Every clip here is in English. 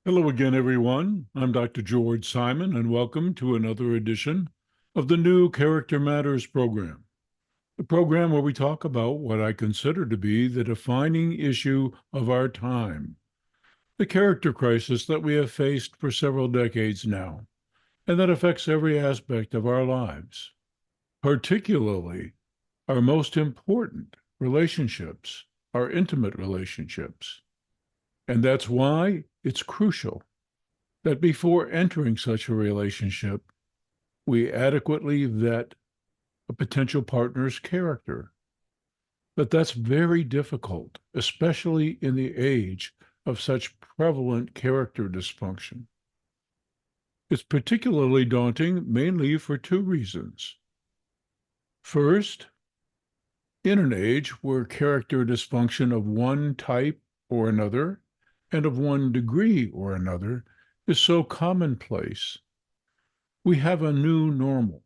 Hello again, everyone. I'm Dr. George Simon, and welcome to another edition of the new Character Matters program, the program where we talk about what I consider to be the defining issue of our time, the character crisis that we have faced for several decades now, and that affects every aspect of our lives, particularly our most important relationships, our intimate relationships. And that's why it's crucial that before entering such a relationship, we adequately vet a potential partner's character. But that's very difficult, especially in the age of such prevalent character dysfunction. It's particularly daunting mainly for two reasons. First, in an age where character dysfunction of one type or another and of one degree or another is so commonplace, we have a new normal.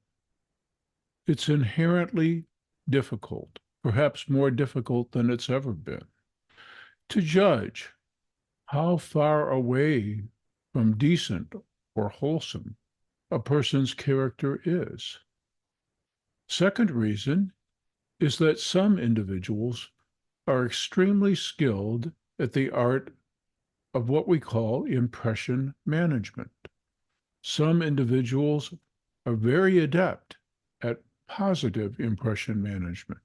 It's inherently difficult, perhaps more difficult than it's ever been, to judge how far away from decent or wholesome a person's character is. Second reason is that some individuals are extremely skilled at the art of what we call impression management. Some individuals are very adept at positive impression management,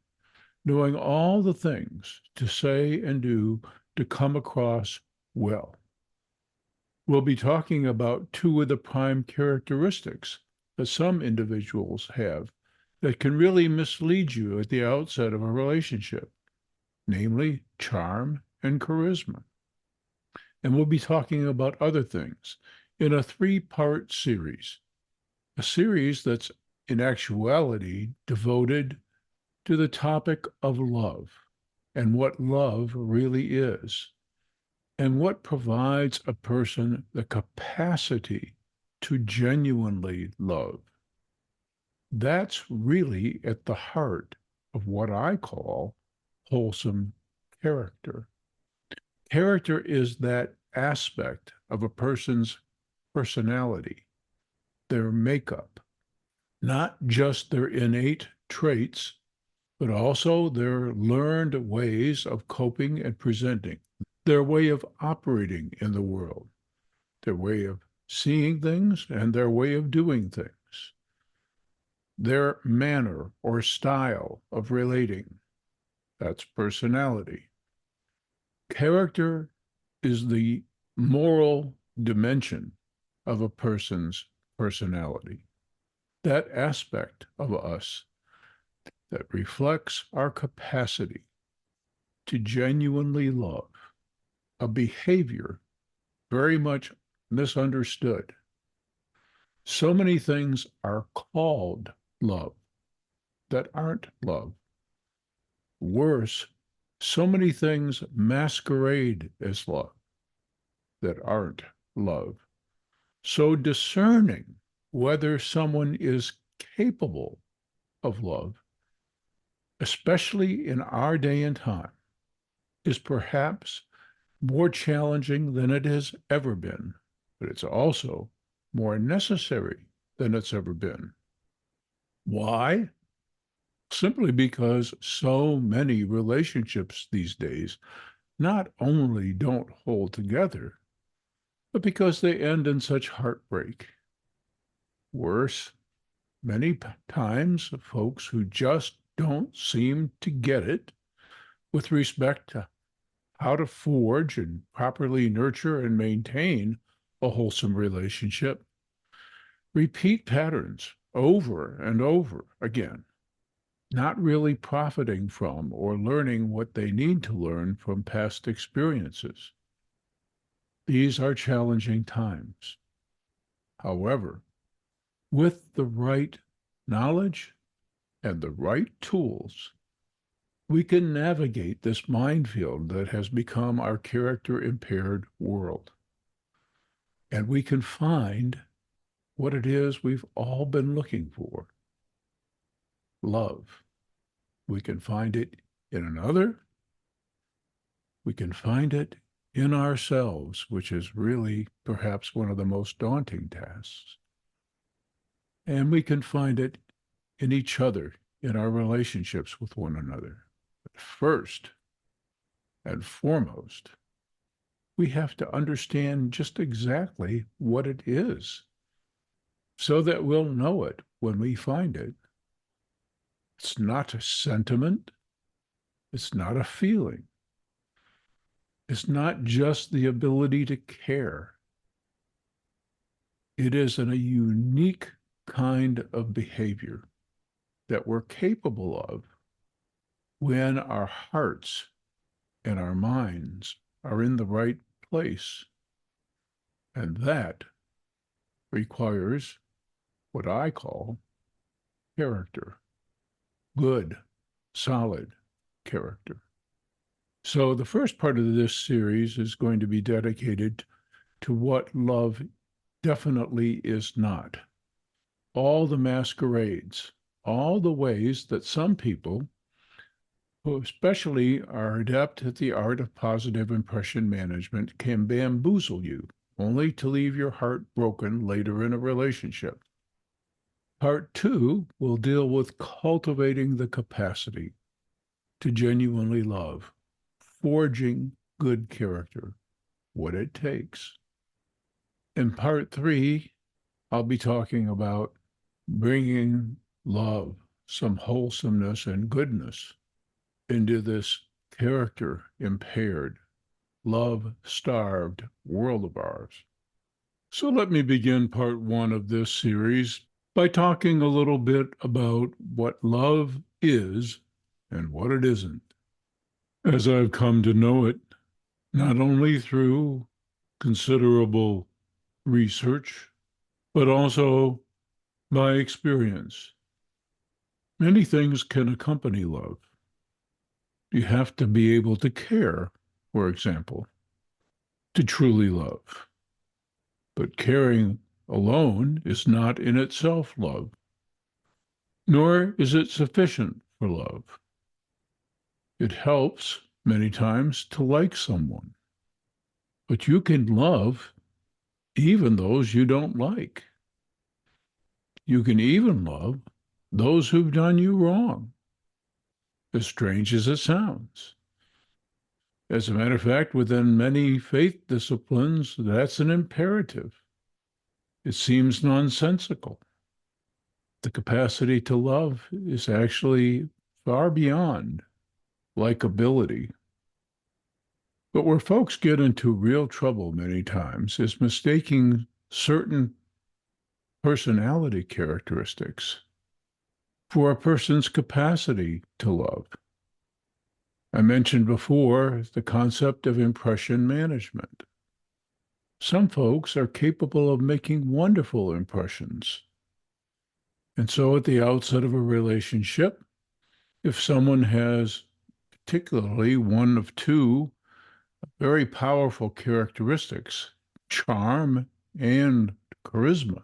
knowing all the things to say and do to come across well. We'll be talking about two of the prime characteristics that some individuals have that can really mislead you at the outset of a relationship, namely charm and charisma. And we'll be talking about other things in a three-part series, a series that's in actuality devoted to the topic of love and what love really is, and what provides a person the capacity to genuinely love. That's really at the heart of what I call wholesome character. Character is that aspect of a person's personality, their makeup, not just their innate traits, but also their learned ways of coping and presenting, their way of operating in the world, their way of seeing things, and their way of doing things, their manner or style of relating. That's personality. Character is the moral dimension of a person's personality, that aspect of us that reflects our capacity to genuinely love, a behavior very much misunderstood. So many things are called love that aren't love. Worse, so many things masquerade as love that aren't love. So discerning whether someone is capable of love, especially in our day and time, is perhaps more challenging than it has ever been, but it's also more necessary than it's ever been. Why? Simply because so many relationships these days not only don't hold together, but because they end in such heartbreak. Worse, many times, folks who just don't seem to get it with respect to how to forge and properly nurture and maintain a wholesome relationship repeat patterns over and over again, not really profiting from or learning what they need to learn from past experiences. These are challenging times. However, with the right knowledge and the right tools, we can navigate this minefield that has become our character impaired world. And we can find what it is we've all been looking for: love. We can find it in another. We can find it in ourselves, which is really perhaps one of the most daunting tasks. And we can find it in each other, in our relationships with one another. But first and foremost, we have to understand just exactly what it is so that we'll know it when we find it. It's not a sentiment. It's not a feeling. It's not just the ability to care. It is a unique kind of behavior that we're capable of when our hearts and our minds are in the right place. And that requires what I call character, good, solid character. So the first part of this series is going to be dedicated to what love definitely is not. All the masquerades, all the ways that some people, who especially are adept at the art of positive impression management, can bamboozle you, only to leave your heart broken later in a relationship. Part two will deal with cultivating the capacity to genuinely love, forging good character, what it takes. In part three, I'll be talking about bringing love, some wholesomeness and goodness into this character impaired, love starved world of ours. So let me begin part one of this series by talking a little bit about what love is and what it isn't, as I've come to know it, not only through considerable research, but also by experience. Many things can accompany love. You have to be able to care, for example, to truly love. But caring alone is not in itself love, nor is it sufficient for love. It helps many times to like someone, but you can love even those you don't like. You can even love those who've done you wrong, as strange as it sounds. As a matter of fact, within many faith disciplines, that's an imperative. It seems nonsensical. The capacity to love is actually far beyond likability. But where folks get into real trouble many times is mistaking certain personality characteristics for a person's capacity to love. I mentioned before the concept of impression management. Some folks are capable of making wonderful impressions. And so at the outset of a relationship, if someone has particularly one of two very powerful characteristics, charm and charisma,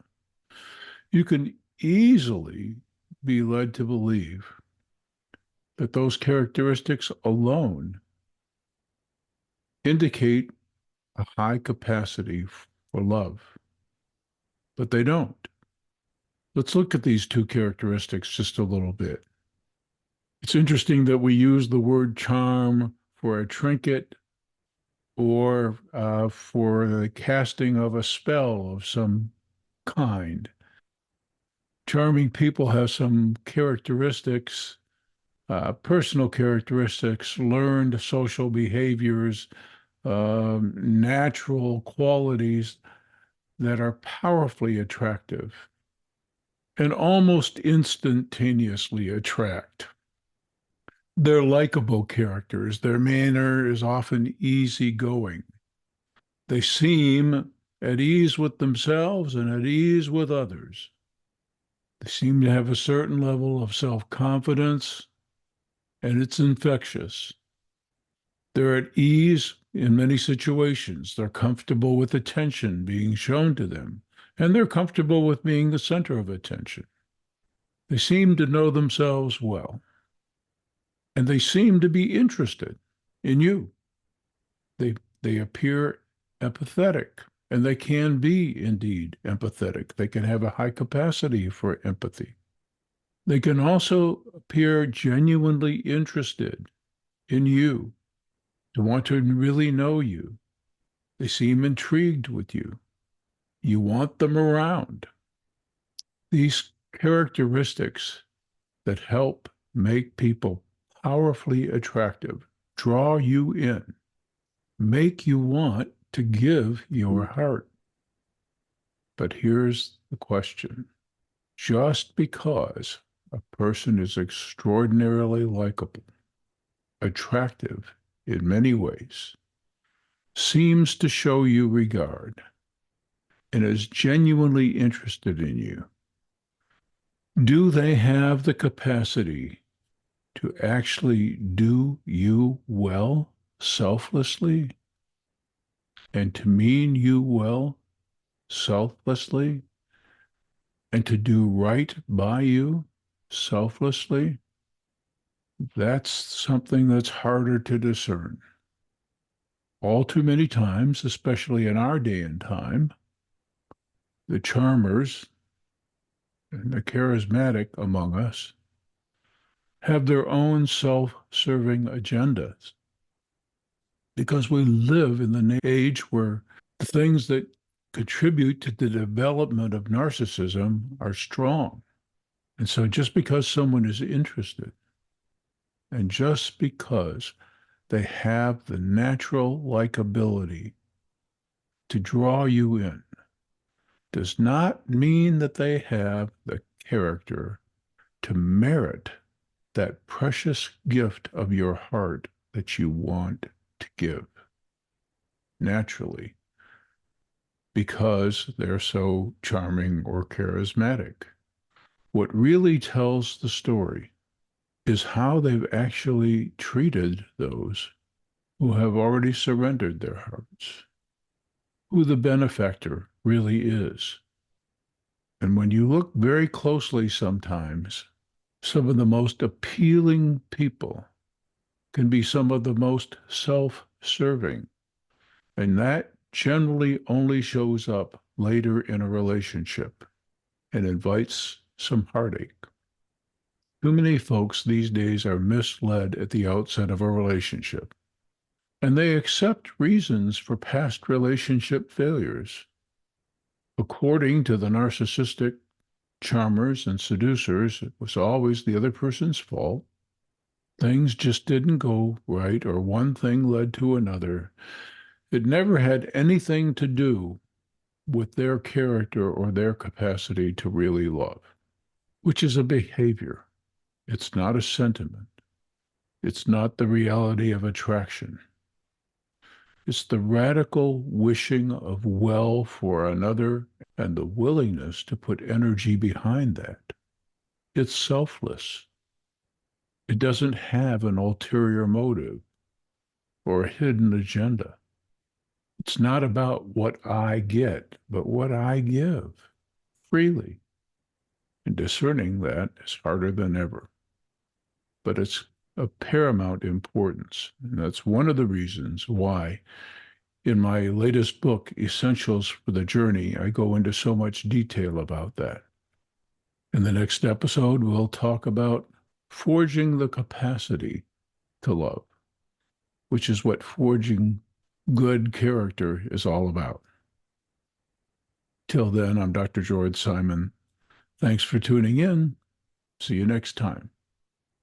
you can easily be led to believe that those characteristics alone indicate a high capacity for love, but they don't. Let's look at these two characteristics just a little bit. It's interesting that we use the word charm for a trinket or for the casting of a spell of some kind. Charming people have some characteristics, personal characteristics, learned social behaviors, natural qualities that are powerfully attractive and almost instantaneously attract. They're likable characters. Their manner is often easygoing. They seem at ease with themselves and at ease with others. They seem to have a certain level of self-confidence, and it's infectious. They're at ease in many situations. They're comfortable with attention being shown to them, and they're comfortable with being the center of attention. They seem to know themselves well, and they seem to be interested in you. They They appear empathetic, and they can be indeed empathetic. They can have a high capacity for empathy. They can also appear genuinely interested in you, to want to really know you. They seem intrigued with you. You want them around. These characteristics that help make people powerfully attractive, draw you in, make you want to give your heart. But here's the question. Just because a person is extraordinarily likable, attractive in many ways, seems to show you regard, and is genuinely interested in you, do they have the capacity to actually do you well selflessly, and to mean you well selflessly, and to do right by you selflessly? That's something that's harder to discern. All too many times, especially in our day and time, the charmers and the charismatic among us have their own self-serving agendas, because we live in the age where the things that contribute to the development of narcissism are strong. And so just because someone is interested, and just because they have the natural likability to draw you in, does not mean that they have the character to merit that precious gift of your heart that you want to give naturally, because they're so charming or charismatic. What really tells the story is how they've actually treated those who have already surrendered their hearts, who the benefactor really is. And when you look very closely sometimes, some of the most appealing people can be some of the most self-serving. And that generally only shows up later in a relationship and invites some heartache. Too many folks these days are misled at the outset of a relationship, and they accept reasons for past relationship failures. According to the narcissistic charmers and seducers, it was always the other person's fault. Things just didn't go right, or one thing led to another. It never had anything to do with their character or their capacity to really love, which is a behavior. It's not a sentiment. It's not the reality of attraction. It's the radical wishing of well for another and the willingness to put energy behind that. It's selfless. It doesn't have an ulterior motive or a hidden agenda. It's not about what I get, but what I give freely. And discerning that is harder than ever. But it's of paramount importance. And that's one of the reasons why in my latest book, Essentials for the Journey, I go into so much detail about that. In the next episode, we'll talk about forging the capacity to love, which is what forging good character is all about. Till then, I'm Dr. George Simon. Thanks for tuning in. See you next time.